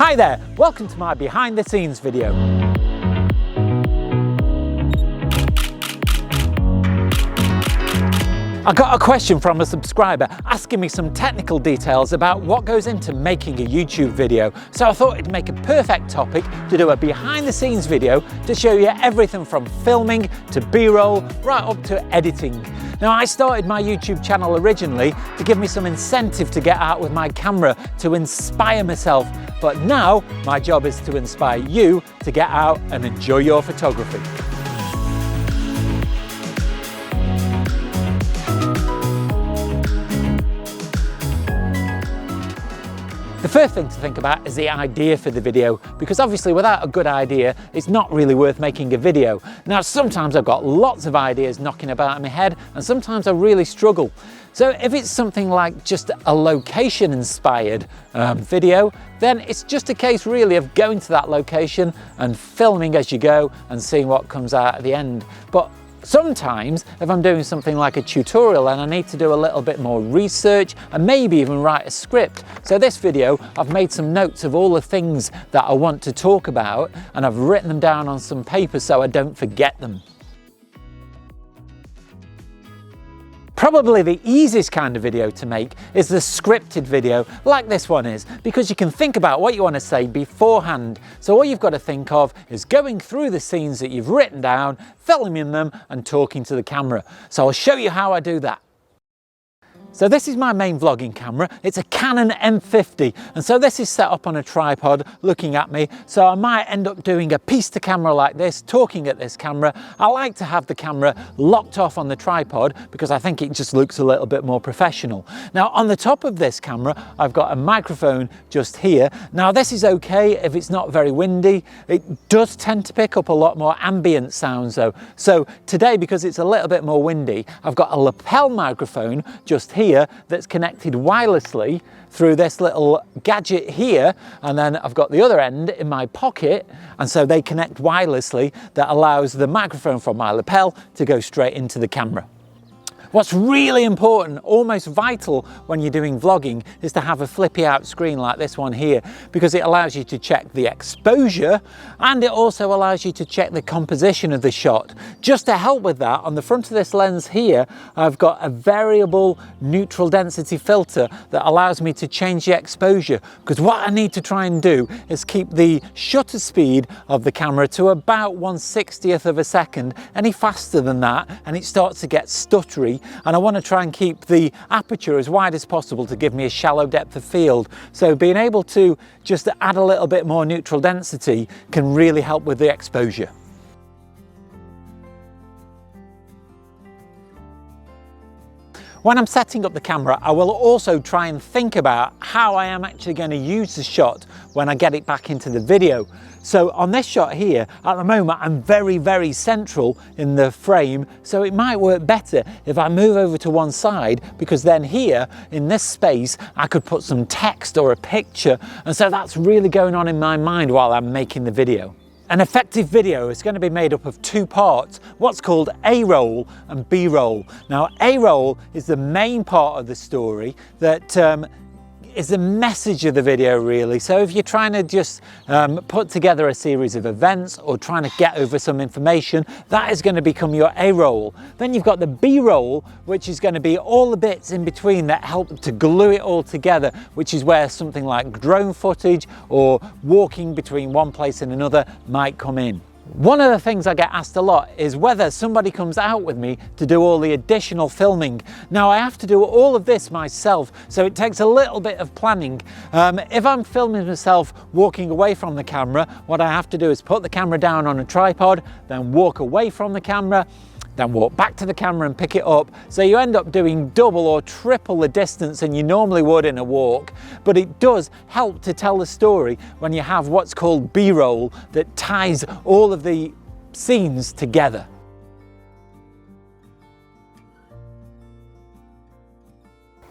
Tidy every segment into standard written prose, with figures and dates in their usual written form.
Hi there, welcome to my behind the scenes video. I got a question from a subscriber asking me some technical details about what goes into making a YouTube video. So I thought it'd make a perfect topic to do a behind the scenes video to show you everything from filming to B-roll right up to editing. Now, I started my YouTube channel originally to give me some incentive to get out with my camera to inspire myself, but now my job is to inspire you to get out and enjoy your photography. The first thing to think about is the idea for the video, because obviously without a good idea, it's not really worth making a video. Now, sometimes I've got lots of ideas knocking about in my head, and sometimes I really struggle. So if it's something like just a location inspired video, then it's just a case really of going to that location and filming as you go and seeing what comes out at the end. But sometimes, if I'm doing something like a tutorial and I need to do a little bit more research and maybe even write a script. So this video, I've made some notes of all the things that I want to talk about and I've written them down on some paper so I don't forget them. Probably the easiest kind of video to make is the scripted video, like this one is, because you can think about what you want to say beforehand. So all you've got to think of is going through the scenes that you've written down, filming them and talking to the camera. So I'll show you how I do that. So this is my main vlogging camera. It's a Canon M50, and so this is set up on a tripod looking at me, so I might end up doing a piece to camera like this, talking at this camera. I like to have the camera locked off on the tripod because I think it just looks a little bit more professional. Now, on the top of this camera, I've got a microphone just here. Now, this is okay if it's not very windy. It does tend to pick up a lot more ambient sounds though. So today, because it's a little bit more windy, I've got a lapel microphone just here that's connected wirelessly through this little gadget here, and then I've got the other end in my pocket, and so they connect wirelessly. That allows the microphone from my lapel to go straight into the camera. What's really important, almost vital when you're doing vlogging, is to have a flippy out screen like this one here, because it allows you to check the exposure and it also allows you to check the composition of the shot. Just to help with that, on the front of this lens here, I've got a variable neutral density filter that allows me to change the exposure, because what I need to try and do is keep the shutter speed of the camera to about 1/60th of a second. Any faster than that and it starts to get stuttery, and I want to try and keep the aperture as wide as possible to give me a shallow depth of field. So being able to just add a little bit more neutral density can really help with the exposure. When I'm setting up the camera, I will also try and think about how I am actually going to use the shot when I get it back into the video. So on this shot here, at the moment, I'm very central in the frame, so it might work better if I move over to one side, because then here in this space, I could put some text or a picture, and so that's really going on in my mind while I'm making the video. An effective video is going to be made up of two parts, what's called A-roll and B-roll. Now, A-roll is the main part of the story that is the message of the video really. So if you're trying to just put together a series of events or trying to get over some information, that is going to become your A-roll. Then you've got the B-roll, which is going to be all the bits in between that help to glue it all together, which is where something like drone footage or walking between one place and another might come in. One of the things I get asked a lot is whether somebody comes out with me to do all the additional filming. Now, I have to do all of this myself, so it takes a little bit of planning. If I'm filming myself walking away from the camera, what I have to do is put the camera down on a tripod, then walk away from the camera, then walk back to the camera and pick it up. So you end up doing double or triple the distance than you normally would in a walk, but it does help to tell the story when you have what's called B-roll that ties all of the scenes together.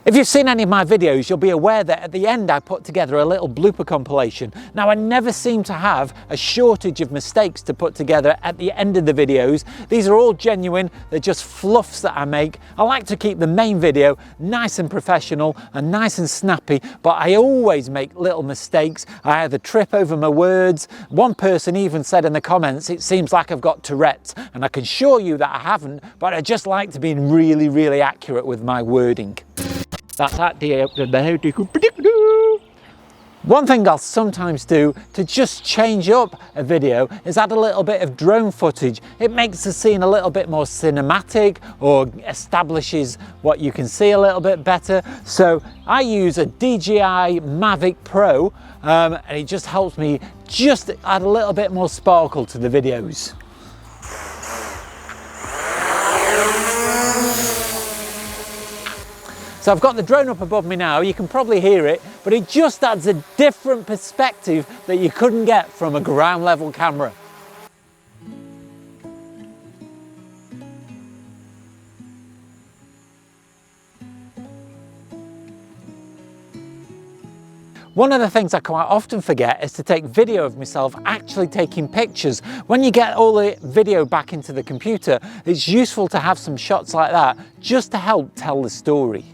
If you've seen any of my videos, you'll be aware that at the end I put together a little blooper compilation. Now, I never seem to have a shortage of mistakes to put together at the end of the videos. These are all genuine, they're just fluffs that I make. I like to keep the main video nice and professional and nice and snappy, but I always make little mistakes. I either trip over my words. One person even said in the comments, it seems like I've got Tourette's, and I can assure you that I haven't, but I just like to be really, really accurate with my wording. That's at the One thing I'll sometimes do to just change up a video is add a little bit of drone footage. It makes the scene a little bit more cinematic or establishes what you can see a little bit better. So I use a Dji Mavic Pro and it just helps me just add a little bit more sparkle to the videos. So I've got the drone up above me now, you can probably hear it, but it just adds a different perspective that you couldn't get from a ground level camera. One of the things I quite often forget is to take video of myself actually taking pictures. When you get all the video back into the computer, it's useful to have some shots like that just to help tell the story.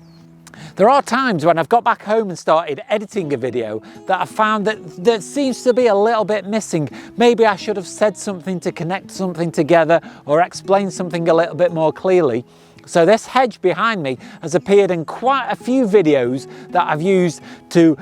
There are times when I've got back home and started editing a video that I found that seems to be a little bit missing. Maybe I should have said something to connect something together or explained something a little bit more clearly. So this hedge behind me has appeared in quite a few videos that I've used to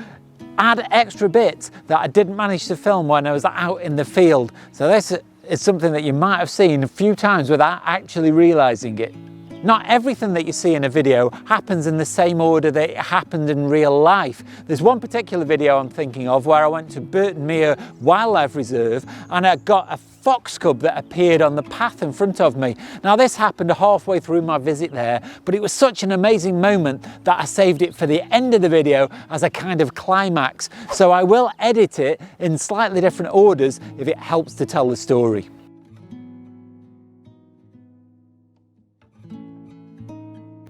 add extra bits that I didn't manage to film when I was out in the field. So this is something that you might have seen a few times without actually realizing it. Not everything that you see in a video happens in the same order that it happened in real life. There's one particular video I'm thinking of where I went to Burton Mere Wildlife Reserve and I got a fox cub that appeared on the path in front of me. Now this happened halfway through my visit there, but it was such an amazing moment that I saved it for the end of the video as a kind of climax. So I will edit it in slightly different orders if it helps to tell the story.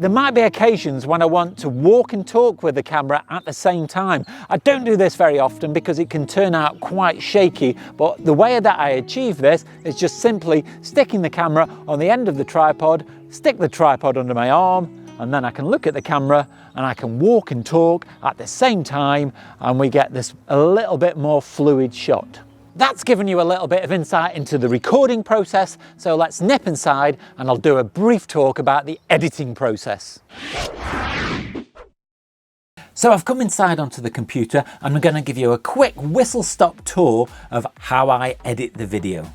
There might be occasions when I want to walk and talk with the camera at the same time. I don't do this very often because it can turn out quite shaky, but the way that I achieve this is just simply sticking the camera on the end of the tripod, stick the tripod under my arm, and then I can look at the camera and I can walk and talk at the same time, and we get this a little bit more fluid shot. That's given you a little bit of insight into the recording process, so let's nip inside and I'll do a brief talk about the editing process. So I've come inside onto the computer and I'm going to give you a quick whistle-stop tour of how I edit the video.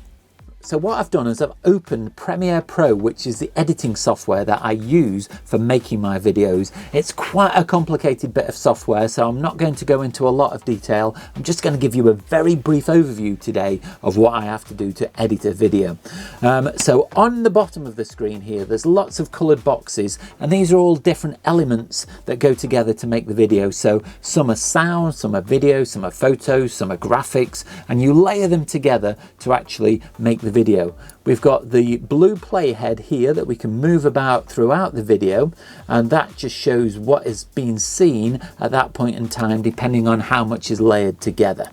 So what I've done is I've opened Premiere Pro, which is the editing software that I use for making my videos. It's quite a complicated bit of software, so I'm not going to go into a lot of detail. I'm just going to give you a very brief overview today of what I have to do to edit a video. So on the bottom of the screen here, there's lots of coloured boxes, and these are all different elements that go together to make the video. So some are sound, some are video, some are photos, some are graphics, and you layer them together to actually make the video. We've got the blue playhead here that we can move about throughout the video, and that just shows what is being seen at that point in time depending on how much is layered together.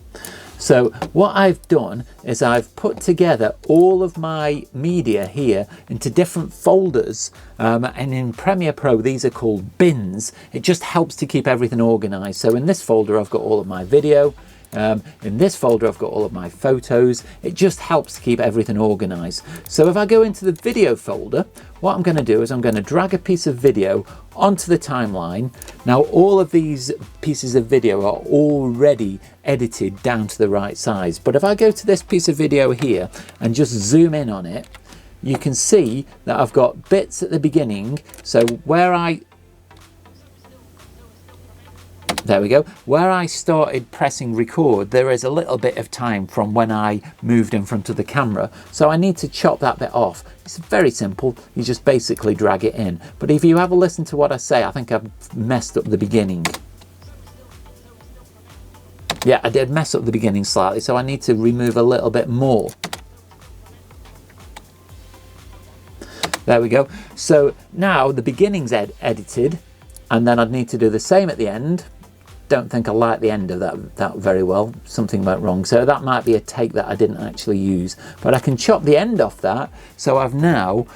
So what I've done is I've put together all of my media here into different folders, and in Premiere Pro these are called bins. It just helps to keep everything organized. So in this folder I've got all of my video. In this folder I've got all of my photos. It just helps to keep everything organized. So if I go into the video folder, what I'm going to do is I'm going to drag a piece of video onto the timeline. Now all of these pieces of video are already edited down to the right size, but if I go to this piece of video here and just zoom in on it, you can see that I've got bits at the beginning. So there we go. Where I started pressing record, there is a little bit of time from when I moved in front of the camera. So I need to chop that bit off. It's very simple. You just basically drag it in. But if you have a listen to what I say, I think I've messed up the beginning. Yeah, I did mess up the beginning slightly, so I need to remove a little bit more. There we go. So now the beginning's edited. And then I'd need to do the same at the end. Don't think I like the end of that very well. Something went wrong. So that might be a take that I didn't actually use. But I can chop the end off that. So I've now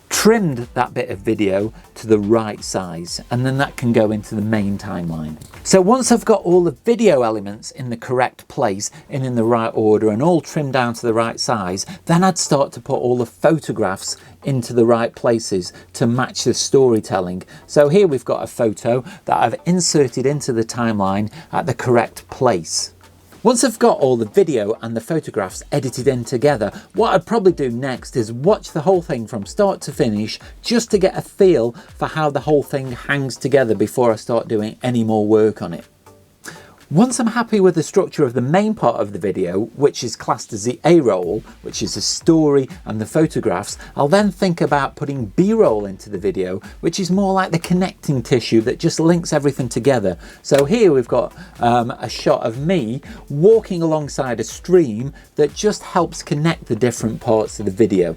trimmed that bit of video to the right size, and then that can go into the main timeline. So once I've got all the video elements in the correct place and in the right order and all trimmed down to the right size, then I'd start to put all the photographs into the right places to match the storytelling. So here we've got a photo that I've inserted into the timeline at the correct place. Once I've got all the video and the photographs edited in together, what I'd probably do next is watch the whole thing from start to finish, just to get a feel for how the whole thing hangs together before I start doing any more work on it. Once I'm happy with the structure of the main part of the video, which is classed as the A-roll, which is the story and the photographs, I'll then think about putting B-roll into the video, which is more like the connecting tissue that just links everything together. So here we've got a shot of me walking alongside a stream that just helps connect the different parts of the video.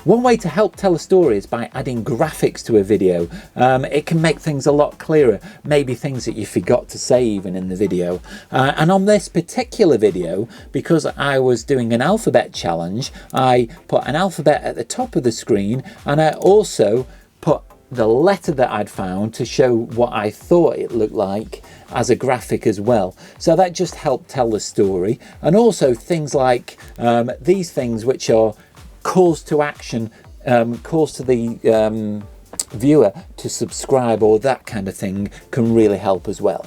One way to help tell a story is by adding graphics to a video. It can make things a lot clearer, maybe things that you forgot to say even in the video. And on this particular video, because I was doing an alphabet challenge, I put an alphabet at the top of the screen, and I also put the letter that I'd found to show what I thought it looked like as a graphic as well. So that just helped tell the story. And also things like these things, which are calls to action, calls to the viewer to subscribe or that kind of thing, can really help as well.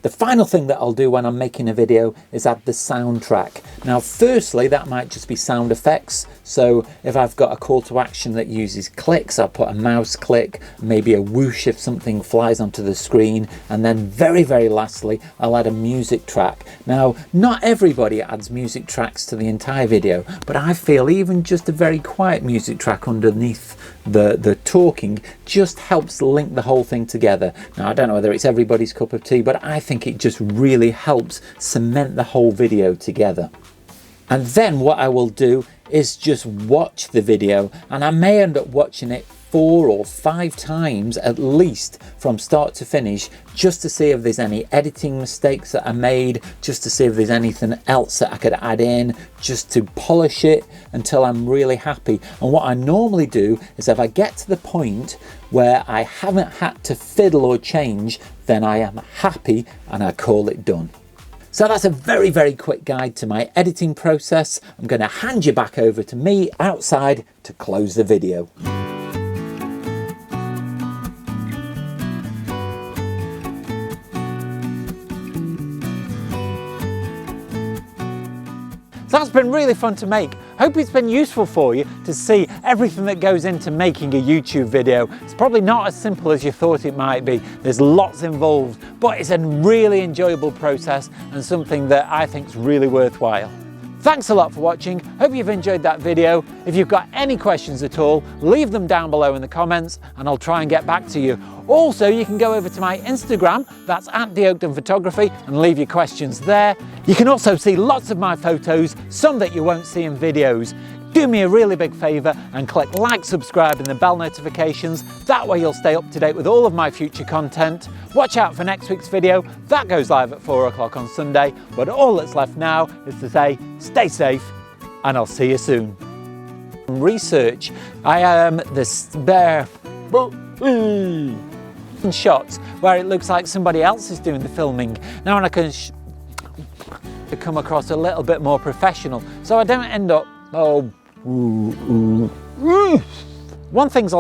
The final thing that I'll do when I'm making a video is add the soundtrack. Now firstly, that might just be sound effects. So if I've got a call to action that uses clicks, I'll put a mouse click, maybe a whoosh if something flies onto the screen, and then very lastly, I'll add a music track. Now, not everybody adds music tracks to the entire video, but I feel even just a very quiet music track underneath the talking just helps link the whole thing together. Now, I don't know whether it's everybody's cup of tea, but I think it just really helps cement the whole video together. And then what I will do is just watch the video, and I may end up watching it 4 or 5 times at least from start to finish, just to see if there's any editing mistakes that I made, just to see if there's anything else that I could add in, just to polish it until I'm really happy. And what I normally do is if I get to the point where I haven't had to fiddle or change, then I am happy and I call it done. So that's a very quick guide to my editing process. I'm going to hand you back over to me outside to close the video. So that's been really fun to make. Hope it's been useful for you to see everything that goes into making a YouTube video. It's probably not as simple as you thought it might be. There's lots involved, but it's a really enjoyable process and something that I think is really worthwhile. Thanks a lot for watching. Hope you've enjoyed that video. If you've got any questions at all, leave them down below in the comments and I'll try and get back to you. Also, you can go over to my Instagram, that's @Dji Oakden Photography, and leave your questions there. You can also see lots of my photos, some that you won't see in videos. Do me a really big favour and click like, subscribe and the bell notifications. That way you'll stay up to date with all of my future content. Watch out for next week's video. That goes live at 4 o'clock on Sunday. But all that's left now is to say, stay safe and I'll see you soon. Research, I am the spare shots where it looks like somebody else is doing the filming. Now I can come across a little bit more professional, so I don't end up one thing's